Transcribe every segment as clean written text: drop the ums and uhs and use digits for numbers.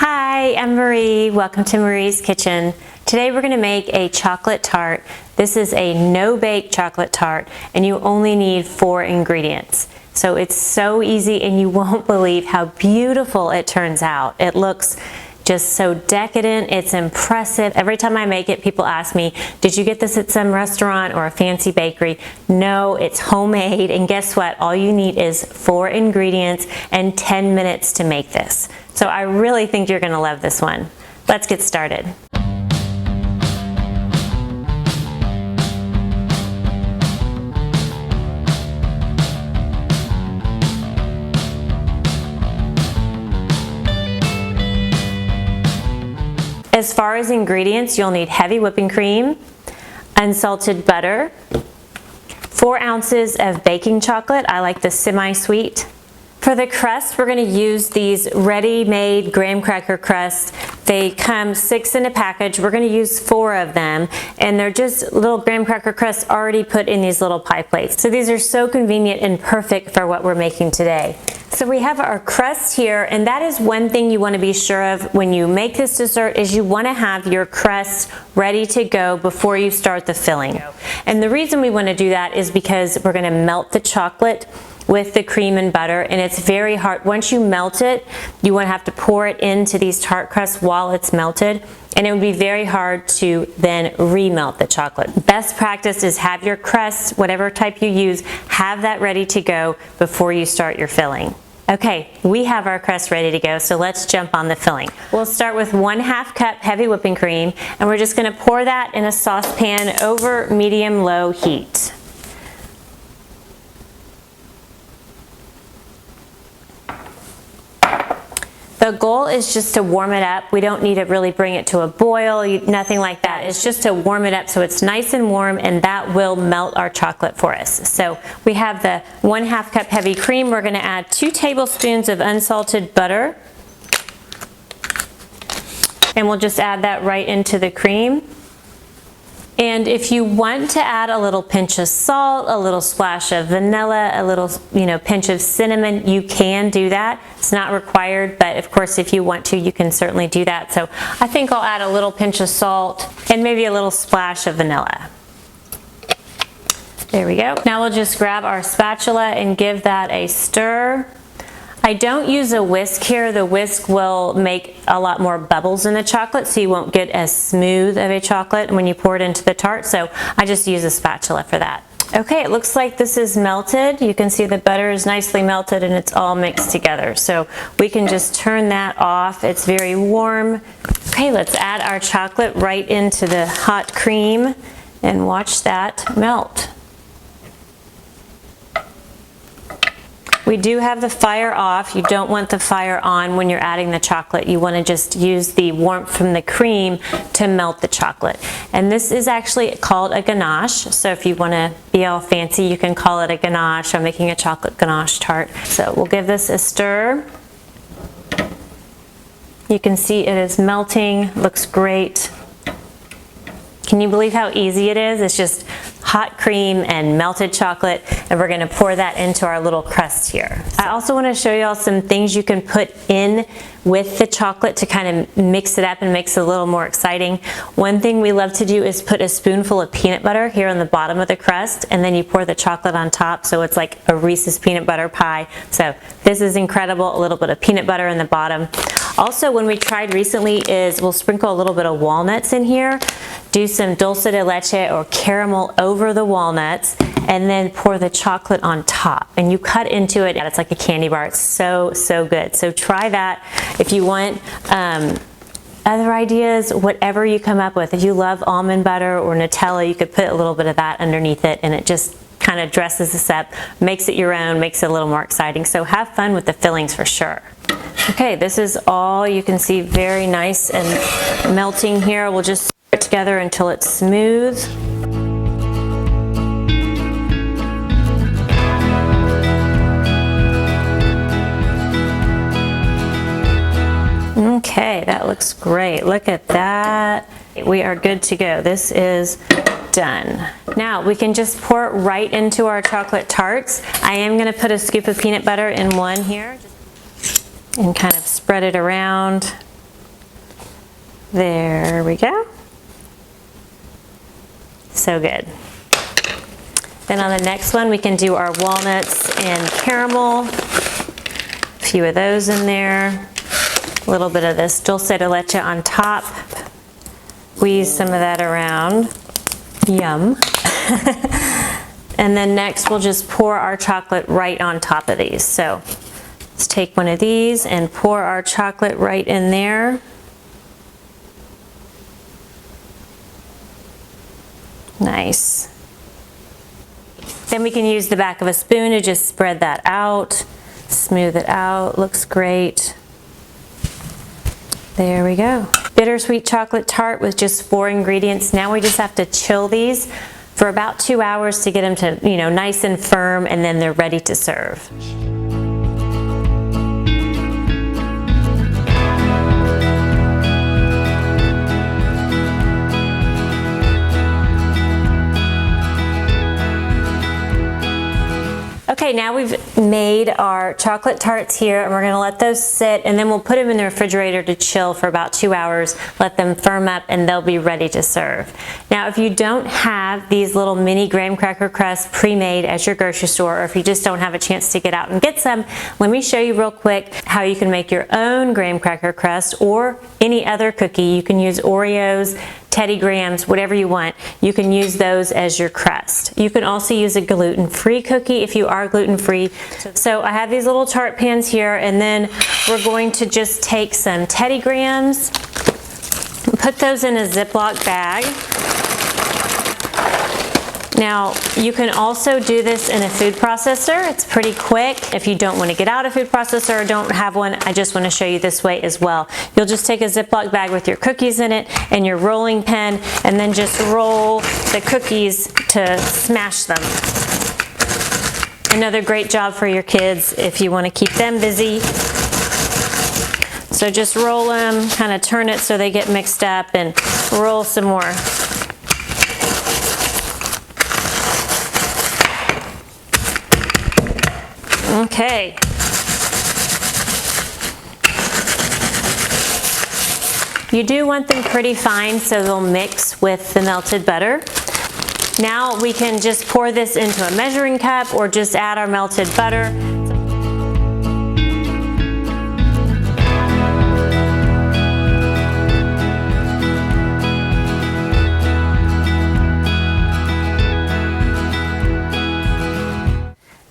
Hi, I'm Marie. Welcome to Marie's Kitchen. Today we're going to make a chocolate tart. This is a no-bake chocolate tart and you only need 4 ingredients. So it's so easy and you won't believe how beautiful it turns out. It looks just so decadent, it's impressive. Every time I make it, people ask me, did you get this at some restaurant or a fancy bakery? No, it's homemade, and guess what? All you need is 4 ingredients and 10 minutes to make this. So I really think you're gonna love this one. Let's get started. As far as ingredients, you'll need heavy whipping cream, unsalted butter, 4 ounces of baking chocolate. I like the semi-sweet. For the crust, we're going to use these ready-made graham cracker crusts. They come 6 in a package. We're going to use 4 of them, and they're just little graham cracker crusts already put in these little pie plates. So these are so convenient and perfect for what we're making today. So we have our crust here, and that is one thing you want to be sure of when you make this dessert is you want to have your crust ready to go before you start the filling. And the reason we want to do that is because we're going to melt the chocolate with the cream and butter, and it's very hard. Once you melt it, you won't have to pour it into these tart crusts while it's melted, and it would be very hard to then remelt the chocolate. Best practice is have your crust, whatever type you use, have that ready to go before you start your filling. Okay, we have our crust ready to go, so let's jump on the filling. We'll start with 1/2 cup heavy whipping cream, and we're just gonna pour that in a saucepan over medium-low heat. The goal is just to warm it up. We don't need to really bring it to a boil, nothing like that. It's just to warm it up so it's nice and warm, and that will melt our chocolate for us. So we have the 1/2 cup heavy cream. We're gonna add 2 tablespoons of unsalted butter. And we'll just add that right into the cream. And if you want to add a little pinch of salt, a little splash of vanilla, a little, pinch of cinnamon, you can do that. It's not required, but of course if you want to, you can certainly do that. So I think I'll add a little pinch of salt and maybe a little splash of vanilla. There we go. Now we'll just grab our spatula and give that a stir. I don't use a whisk here. The whisk will make a lot more bubbles in the chocolate, so you won't get as smooth of a chocolate when you pour it into the tart, so I just use a spatula for that. Okay, it looks like this is melted. You can see the butter is nicely melted and it's all mixed together. So we can just turn that off. It's very warm. Okay, let's add our chocolate right into the hot cream and watch that melt. We do have the fire off. You don't want the fire on when you're adding the chocolate. You want to just use the warmth from the cream to melt the chocolate. And this is actually called a ganache. So if you want to be all fancy, you can call it a ganache. I'm making a chocolate ganache tart. So we'll give this a stir. You can see it is melting. Looks great. Can you believe how easy it is? It's just hot cream and melted chocolate, and we're gonna pour that into our little crust here. I also wanna show y'all some things you can put in with the chocolate to kind of mix it up and makes it a little more exciting. One thing we love to do is put a spoonful of peanut butter here on the bottom of the crust, and then you pour the chocolate on top, so it's like a Reese's peanut butter pie. So this is incredible, a little bit of peanut butter in the bottom. Also, when we tried recently is we'll sprinkle a little bit of walnuts in here, do some dulce de leche or caramel over the walnuts, and then pour the chocolate on top. And you cut into it, it's like a candy bar. It's so, so good. So try that. If you want other ideas, whatever you come up with. If you love almond butter or Nutella, you could put a little bit of that underneath it, and it just kind of dresses this up, makes it your own, makes it a little more exciting. So have fun with the fillings for sure. Okay, this is all you can see, very nice and melting here. We'll just stir it together until it's smooth. Okay, that looks great. Look at that. We are good to go. This is done. Now we can just pour it right into our chocolate tarts. I am going to put a scoop of peanut butter in one here and kind of spread it around. There we go. So good. Then on the next one, we can do our walnuts and caramel. A few of those in there. A little bit of this dulce de leche on top. Squeeze some of that around. Yum. And then next, we'll just pour our chocolate right on top of these. So let's take one of these and pour our chocolate right in there. Nice. Then we can use the back of a spoon to just spread that out, smooth it out, looks great. There we go. Bittersweet chocolate tart with just 4 ingredients. Now we just have to chill these for about 2 hours to get them to, nice and firm, and then they're ready to serve. Okay, now we've made our chocolate tarts here, and we're gonna let those sit, and then we'll put them in the refrigerator to chill for about 2 hours, let them firm up, and they'll be ready to serve. Now, if you don't have these little mini graham cracker crusts pre-made at your grocery store, or if you just don't have a chance to get out and get some, let me show you real quick how you can make your own graham cracker crust or any other cookie. You can use Oreos, Teddy Grahams, whatever you want. You can use those as your crust. You can also use a gluten-free cookie if you are gluten-free. So I have these little tart pans here, and then we're going to just take some Teddy Grahams, put those in a Ziploc bag. Now, you can also do this in a food processor. It's pretty quick. If you don't want to get out a food processor or don't have one, I just want to show you this way as well. You'll just take a Ziploc bag with your cookies in it and your rolling pin, and then just roll the cookies to smash them. Another great job for your kids if you want to keep them busy. So just roll them, kind of turn it so they get mixed up, and roll some more. Okay. You do want them pretty fine so they'll mix with the melted butter. Now we can just pour this into a measuring cup or just add our melted butter.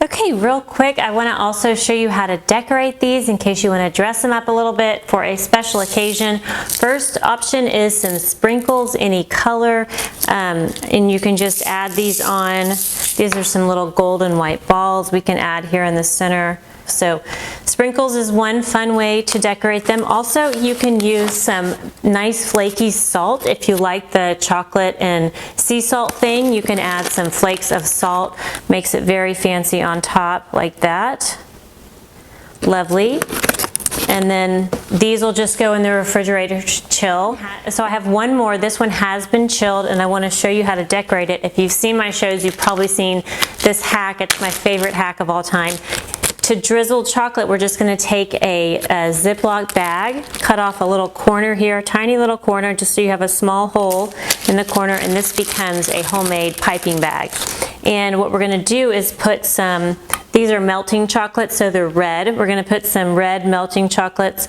Okay, real quick, I want to also show you how to decorate these in case you want to dress them up a little bit for a special occasion. First option is some sprinkles, any color, and you can just add these on. These are some little golden white balls we can add here in the center. So sprinkles is one fun way to decorate them. Also, you can use some nice flaky salt. If you like the chocolate and sea salt thing, you can add some flakes of salt. Makes it very fancy on top like that. Lovely. And then these will just go in the refrigerator to chill. So I have one more. This one has been chilled, and I want to show you how to decorate it. If you've seen my shows, you've probably seen this hack. It's my favorite hack of all time. To drizzle chocolate, we're just going to take a Ziploc bag, cut off a little corner here, a tiny little corner, just so you have a small hole in the corner, and this becomes a homemade piping bag. And what we're going to do is put some, these are melting chocolates, so they're red. We're going to put some red melting chocolates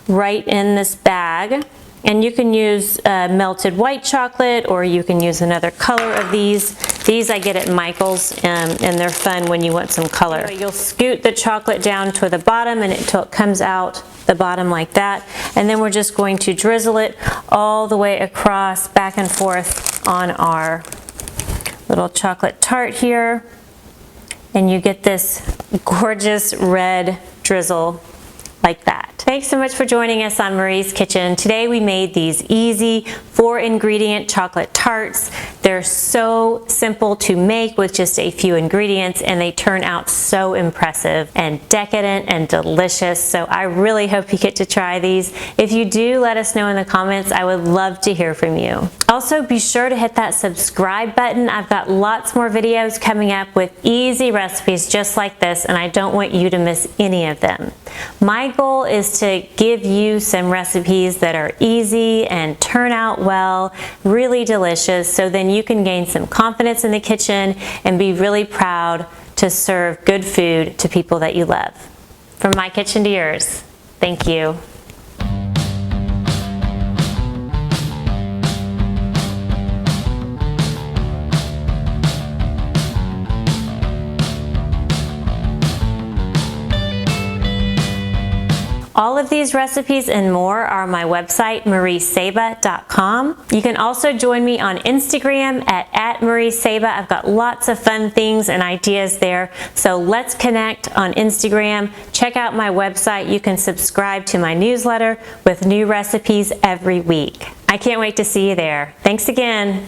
right in this bag. And you can use melted white chocolate, or you can use another color of these. These I get at Michael's, and they're fun when you want some color. You'll scoot the chocolate down to the bottom until it comes out the bottom like that. And then we're just going to drizzle it all the way across, back and forth on our little chocolate tart here. And you get this gorgeous red drizzle like that. Thanks so much for joining us on Marie's Kitchen. Today we made these easy 4-ingredient chocolate tarts. They're so simple to make with just a few ingredients, and they turn out so impressive and decadent and delicious. So I really hope you get to try these. If you do, let us know in the comments. I would love to hear from you. Also, be sure to hit that subscribe button. I've got lots more videos coming up with easy recipes just like this, and I don't want you to miss any of them. My goal is is to give you some recipes that are easy and turn out well, really delicious, so then you can gain some confidence in the kitchen and be really proud to serve good food to people that you love. From my kitchen to yours, thank you. All of these recipes and more are on my website, mariesaba.com. You can also join me on Instagram at @mariesaba. I've got lots of fun things and ideas there. So let's connect on Instagram. Check out my website. You can subscribe to my newsletter with new recipes every week. I can't wait to see you there. Thanks again.